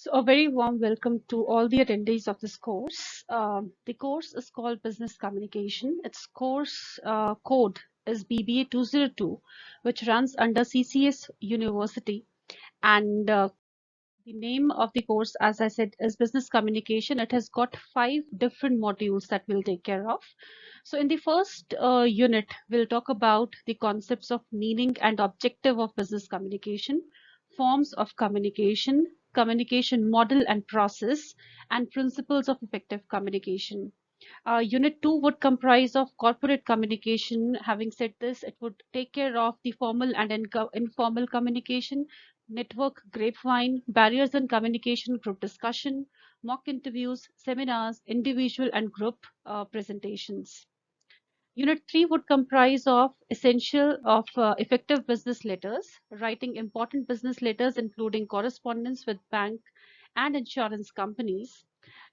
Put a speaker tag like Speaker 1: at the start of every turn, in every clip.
Speaker 1: So, a very warm welcome to all the attendees of this course. The course is called Business Communication. Its course code is BBA 202, which runs under CCS University. And the name of the course, as I said, is Business Communication. It has got 5 different modules that we'll take care of. So, in the first unit, we'll talk about the concepts of meaning and objective of business communication, forms of communication, communication model and process, and principles of effective communication. Unit 2 would comprise of corporate communication. Having said this, it would take care of the formal and informal communication, network grapevine, barriers in communication, group discussion, mock interviews, seminars, individual and group presentations. Unit 3 would comprise of essential of effective business letters, writing important business letters including correspondence with bank and insurance companies.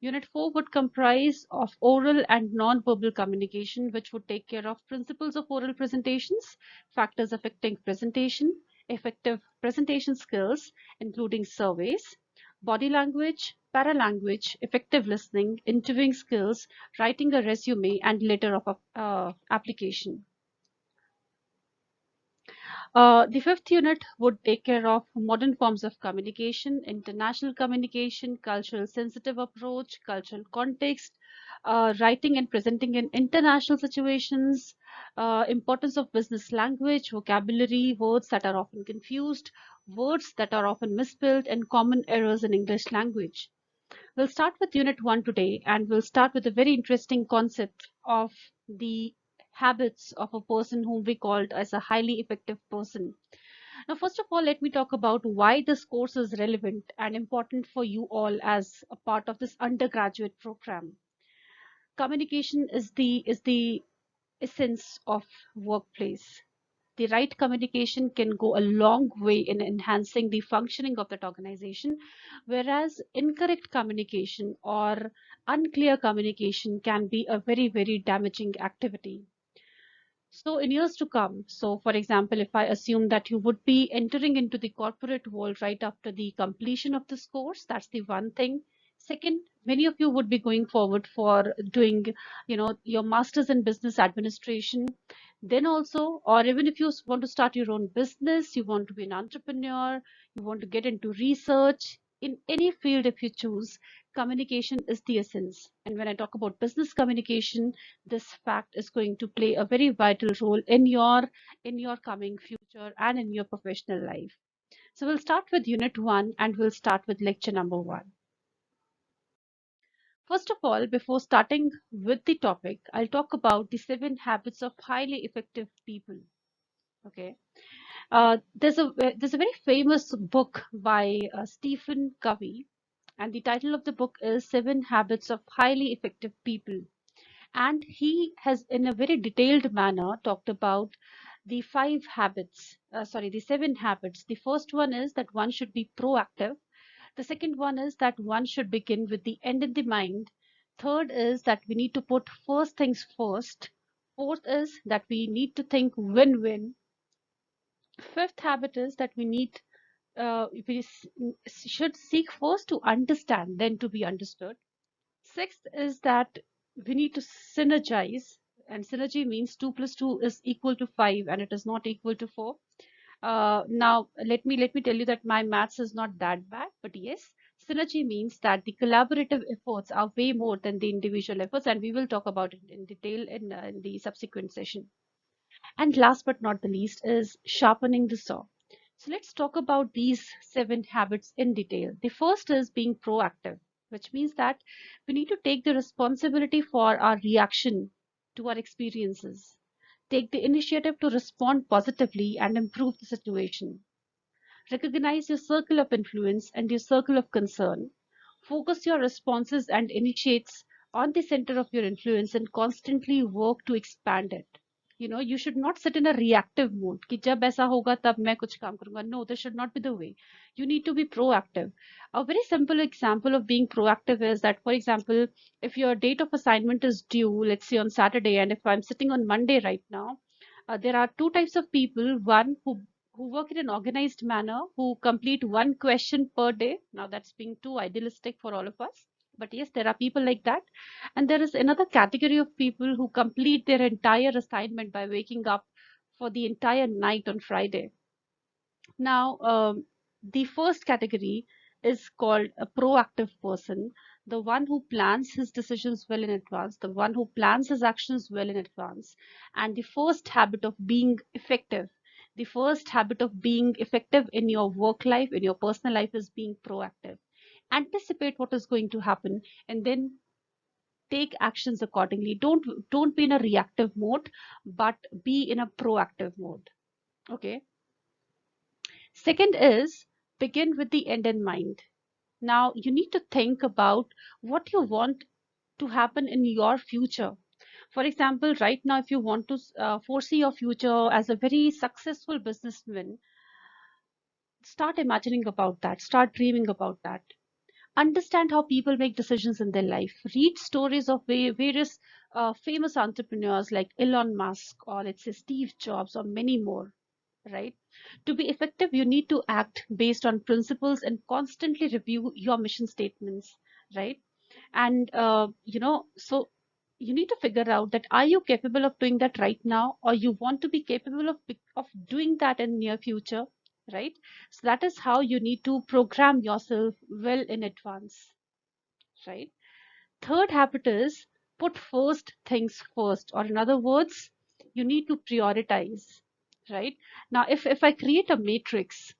Speaker 1: Unit 4 would comprise of oral and non-verbal communication, which would take care of principles of oral presentations, factors affecting presentation, effective presentation skills, including surveys, body language, paralanguage, effective listening, interviewing skills, writing a resume, and letter of application. The fifth unit would take care of modern forms of communication, international communication, cultural sensitive approach, cultural context, writing and presenting in international situations, importance of business language, vocabulary, words that are often confused, words that are often misspelled, and common errors in English language. We'll start with Unit 1 today, and we'll start with a very interesting concept of the habits of a person whom we called as a highly effective person. Now, first of all, let me talk about why this course is relevant and important for you all as a part of this undergraduate program. Communication is the essence of workplace. The right communication can go a long way in enhancing the functioning of that organization, whereas incorrect communication or unclear communication can be a very, very damaging activity. So, in years to come, so for example, if I assume that you would be entering into the corporate world right after the completion of this course, that's the one thing. Second, many of you would be going forward for doing, your master's in business administration. Then also, or even if you want to start your own business, you want to be an entrepreneur, you want to get into research, in any field if you choose, communication is the essence. And when I talk about business communication, this fact is going to play a very vital role in your coming future and in your professional life. So we'll start with unit 1 and we'll start with lecture number 1. First of all, before starting with the topic, I'll talk about the 7 habits of highly effective people. Okay. There's a very famous book by Stephen Covey, and the title of the book is 7 Habits of Highly Effective People. And he has, in a very detailed manner, talked about the 7 habits. The first one is that one should be proactive. The second one is that one should begin with the end in the mind. Third is that we need to put first things first. Fourth is that we need to think win-win. Fifth habit is that we should seek first to understand, then to be understood. Sixth is that we need to synergize, and synergy means 2 plus 2 is equal to 5, and it is not equal to 4. Now, let me tell you that my maths is not that bad, but yes, synergy means that the collaborative efforts are way more than the individual efforts, and we will talk about it in detail in the subsequent session. And last but not the least is sharpening the saw. So let's talk about these 7 habits in detail. The first is being proactive, which means that we need to take the responsibility for our reaction to our experiences. Take the initiative to respond positively and improve the situation. Recognize your circle of influence and your circle of concern. Focus your responses and initiates on the center of your influence and constantly work to expand it. You should not sit in a reactive mode कि जब ऐसा होगा तब मैं कुछ काम करूंगा. No, this should not be the way. You need to be proactive. A very simple example of being proactive is that, for example, if your date of assignment is due, let's say on Saturday, and if I'm sitting on Monday right now, there are 2 types of people. One who work in an organized manner, who complete one question per day. Now, that's being too idealistic for all of us. But yes, there are people like that. And there is another category of people who complete their entire assignment by waking up for the entire night on Friday. Now, the first category is called a proactive person, the one who plans his decisions well in advance, the one who plans his actions well in advance. And the first habit of being effective, the first habit of being effective in your work life, in your personal life, is being proactive. Anticipate what is going to happen and then take actions accordingly. Don't be in a reactive mode, but be in a proactive mode. Okay. Second is begin with the end in mind. Now, you need to think about what you want to happen in your future. For example, right now, if you want to foresee your future as a very successful businessman, start imagining about that, start dreaming about that. Understand how people make decisions in their life. Read stories of various famous entrepreneurs like Elon Musk, or let's say Steve Jobs, or many more, right? To be effective, you need to act based on principles and constantly review your mission statements, right? And so you need to figure out that are you capable of doing that right now, or you want to be capable of doing that in near future, right? So that is how you need to program yourself well in advance, right? Third habit is put first things first, or in other words, you need to prioritize, right? Now, if I create a matrix,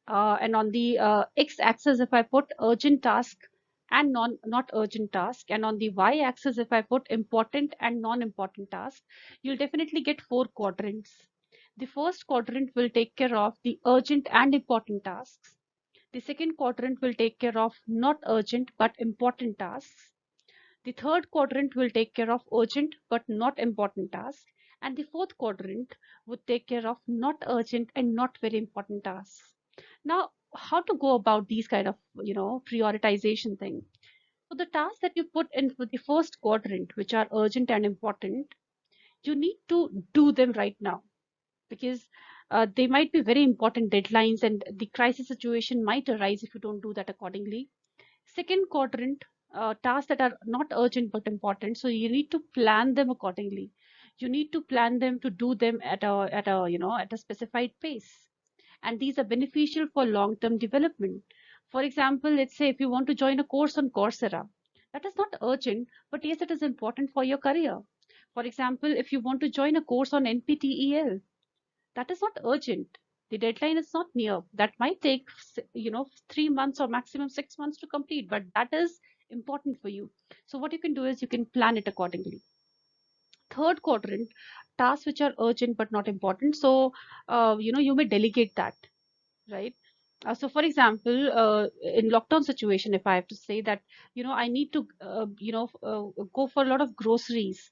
Speaker 1: and on the x-axis, if I put urgent task and not urgent task, and on the y-axis, if I put important and non-important task, you'll definitely get four quadrants. The first quadrant will take care of the urgent and important tasks. The second quadrant will take care of not urgent but important tasks. The third quadrant will take care of urgent but not important tasks. And the fourth quadrant would take care of not urgent and not very important tasks. Now, how to go about these kind of, prioritization thing? So the tasks that you put in for the first quadrant, which are urgent and important, you need to do them right now, because they might be very important deadlines and the crisis situation might arise if you don't do that accordingly. Second quadrant, tasks that are not urgent but important, so you need to plan them accordingly. You need to plan them to do them at a specified pace, and these are beneficial for long term development. For example, let's say if you want to join a course on Coursera, that is not urgent, but yes, it is important for your career. For example, if you want to join a course on NPTEL, that is not urgent. The deadline is not near. That might take 3 months or maximum 6 months to complete, but that is important for you. So what you can do is you can plan it accordingly. Third quadrant, tasks which are urgent but not important, so you may delegate that, right? So for example, in lockdown situation, if I have to say that, I need to go for a lot of groceries,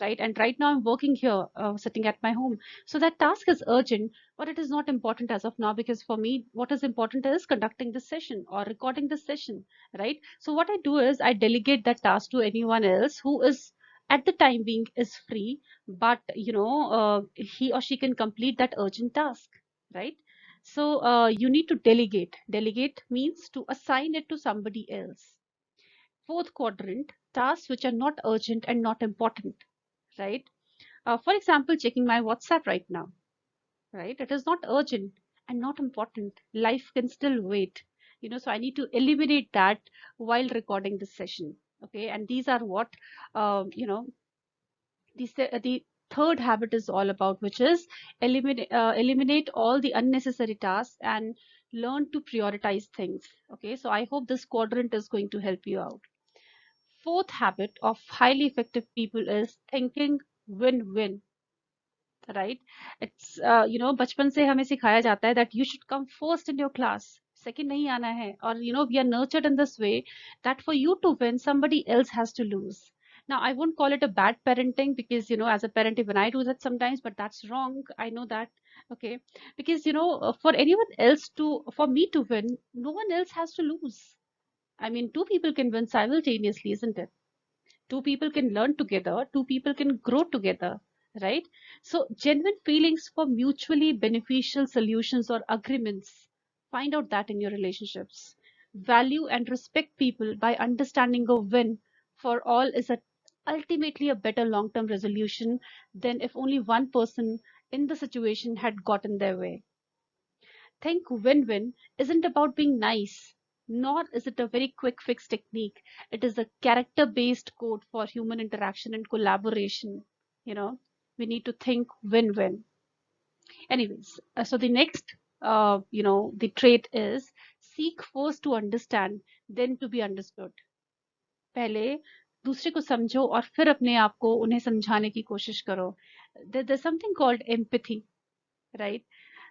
Speaker 1: right? And right now I'm working here, sitting at my home. So that task is urgent, but it is not important as of now, because for me, what is important is conducting this session or recording this session, right? So what I do is I delegate that task to anyone else who is at the time being is free, but he or she can complete that urgent task, right? So you need to delegate. Delegate means to assign it to somebody else. Fourth quadrant, tasks which are not urgent and not important, right? For example, checking my WhatsApp right now, right? It is not urgent and not important. Life can still wait, so I need to eliminate that while recording this session. Okay. And these are what, you know, the third habit is all about, which is eliminate all the unnecessary tasks and learn to prioritize things. Okay. So I hope this quadrant is going to help you out. Fourth habit of highly effective people is thinking win-win, right it's बचपन से हमें सिखाया जाता है that you should come first in your class, second नहीं आना है, और we are nurtured in this way that for you to win somebody else has to lose. Now I won't call it a bad parenting, because as a parent even I do that sometimes, but that's wrong, I know that. Okay. Because for anyone else to for me to win, no one else has to lose. I mean, two people can win simultaneously, isn't it? Two people can learn together, two people can grow together, right? So, genuine feelings for mutually beneficial solutions or agreements. Find out that in your relationships. Value and respect people by understanding a win for all is ultimately a better long term resolution than if only one person in the situation had gotten their way. Think win win isn't about being nice, nor is it a very quick fix technique. It is a character based code for human interaction and collaboration. You know, we need to think win win. Anyways, so the next, the trait is seek first to understand, then to be understood. पहले दूसरे को समझो और फिर अपने आप को उन्हें समझाने की कोशिश करो. There's something called empathy, right?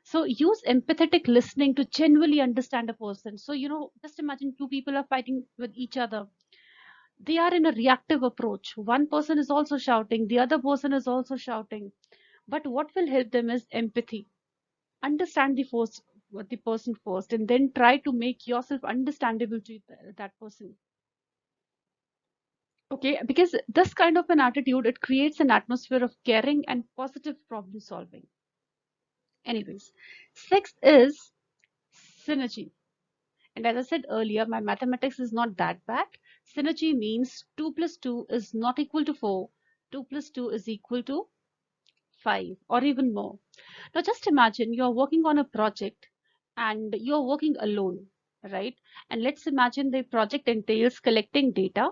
Speaker 1: So use empathetic listening to genuinely understand a person. So, just imagine two people are fighting with each other. They are in a reactive approach. One person is also shouting, the other person is also shouting. But what will help them is empathy. Understand the person first, and then try to make yourself understandable to that person. Okay, because this kind of an attitude, it creates an atmosphere of caring and positive problem solving. Anyways, sixth is synergy. And as I said earlier, my mathematics is not that bad. Synergy means 2 plus 2 is not equal to 4. 2 plus 2 is equal to 5 or even more. Now just imagine you're working on a project and you're working alone, right? And let's imagine the project entails collecting data,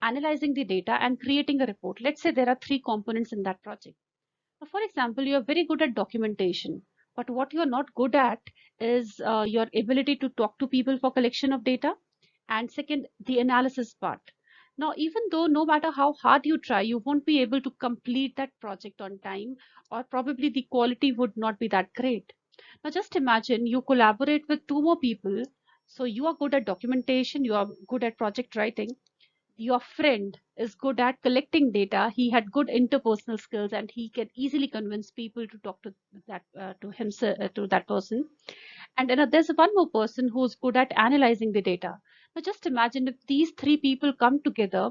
Speaker 1: analyzing the data, and creating a report. Let's say there are three components in that project. Now, for example, you're very good at documentation, but what you're not good at is your ability to talk to people for collection of data. And second, the analysis part. Now, even though no matter how hard you try, you won't be able to complete that project on time, or probably the quality would not be that great. Now, just imagine you collaborate with two more people. So you are good at documentation, you are good at project writing, your friend is good at collecting data, he had good interpersonal skills, and he can easily convince people to talk to that person. And there's one more person who's good at analyzing the data. Now just imagine if these three people come together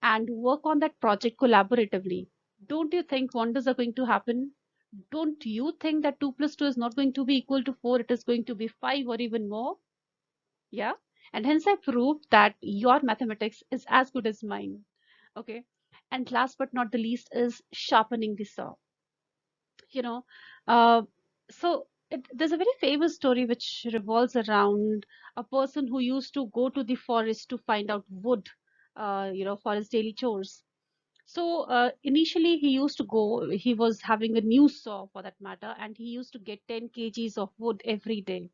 Speaker 1: and work on that project collaboratively. Don't you think wonders are going to happen? Don't you think that 2 plus 2 is not going to be equal to 4, it is going to be 5 or even more? Yeah. And hence I proved that your mathematics is as good as mine. Okay. And last but not the least is sharpening the saw. You know, uh, there's a very famous story which revolves around a person who used to go to the forest to find out wood, for his daily chores. So initially he used to go, he was having a new saw for that matter, and he used to get 10 kgs of wood every day,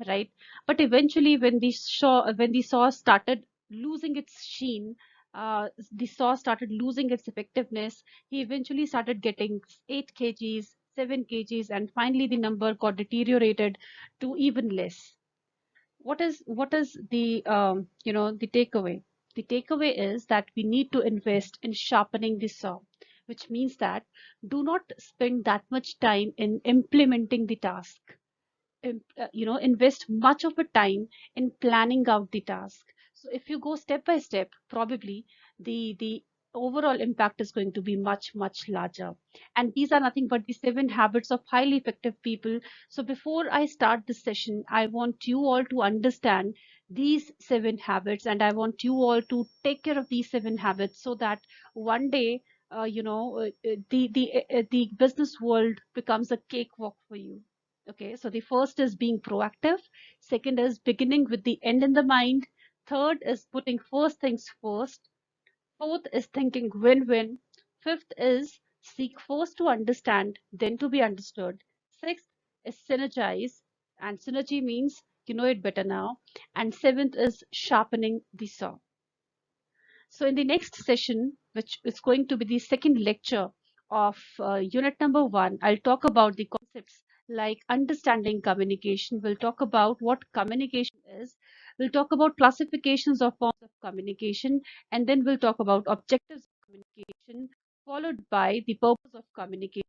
Speaker 1: right? But eventually, when the saw started losing its sheen, the saw started losing its effectiveness. He eventually started getting 8 kgs, 7 kgs, and finally the number got deteriorated to even less. What is the takeaway? The takeaway is that we need to invest in sharpening the saw, which means that do not spend that much time in implementing the task. Invest much of a time in planning out the task. So if you go step by step, probably the overall impact is going to be much larger. And these are nothing but the 7 habits of highly effective people. So before I start this session, I want you all to understand these 7 habits, and I want you all to take care of these 7 habits so that one day the business world becomes a cakewalk for you. Okay, so the first is being proactive. Second is beginning with the end in the mind. Third is putting first things first. Fourth is thinking win win. Fifth is seek first to understand, then to be understood. Sixth is synergize, and synergy means you know it better now. And seventh is sharpening the saw. So, in the next session, which is going to be the second lecture of unit number 1, I'll talk about the concepts like understanding communication. We'll talk about what communication is. We'll talk about classifications of forms of communication. And then we'll talk about objectives of communication, followed by the purpose of communication.